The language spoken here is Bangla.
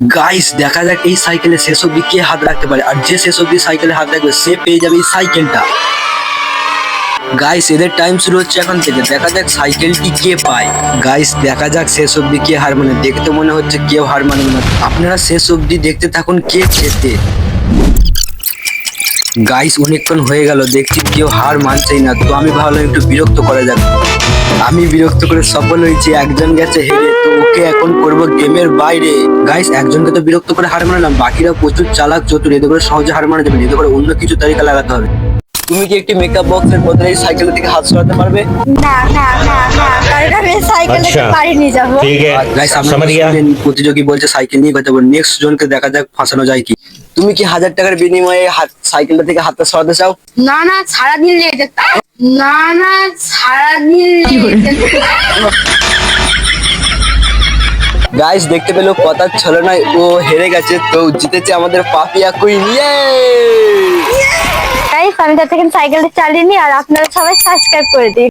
গাইস দেখা যাক এই সাইকেলে শেষ অব্দি কে হাত রাখতে পারে, আর যে শেষ অব্দি সাইকেলে হাত রাখবে সে পেয়ে যাবে এই সাইকেলটা। গাইস এদের টাইম শুরু হচ্ছে এখন থেকে, দেখা যাক সাইকেলটি কে পায়। গাইস দেখা যাক শেষ অব্দি কে হার মানে, দেখতে মনে হচ্ছে কেউ হার মানবে না। আপনারা শেষ অব্দি দেখতে থাকুন কে জেতে। গাইস অনেকক্ষণ হয়ে গেল, দেখছি কেউ হার মানছেই না, তো আমি ভাবলাম একটু বিরক্ত করা যাক। আমি বিরক্ত করে সফল হয়েছি, একজন গেছে হেরে, তো ওকে এখন করবো গেমের বাইরে। গাইস একজনকে তো বিরক্ত করে হার মানালাম, বাকিরা প্রচুর চালাক চতুর, এদের করে সহজে হার মানা যাবে না, এদের করে অন্য কিছু তালিকা লাগাতে হবে। তুমি কি একটি মেকআপ বক্সের বদলে এই সাইকেল থেকে হাত সরাতে পারবে? না না না না, কারণ আমি সাইকেলে আচ্ছা। পারিনি যাবো। ठीक है গাইস समझ गया। প্রতিযোগী বলছে সাইকেল নিয়ে কথা বল, নেক্সট জনকে দেখা যাক ফাঁসানো যায় কি। তুমি কি 1000 টাকার বিনিময়ে সাইকেলটা থেকে হাতটা সরাতে চাও? না না, সারাদিন লেগে না না, সারাদিন গাইস দেখতে পেলো কথা ছলো নয়, ও হেরে গেছে, তো জিতেছে আমাদের পাপিয়া কুইন। ইয়ে! গাইস আমি তো সাইকেলটা চালিয়ে নি, আর আপনারা সবাই সাবস্ক্রাইব করে দিন।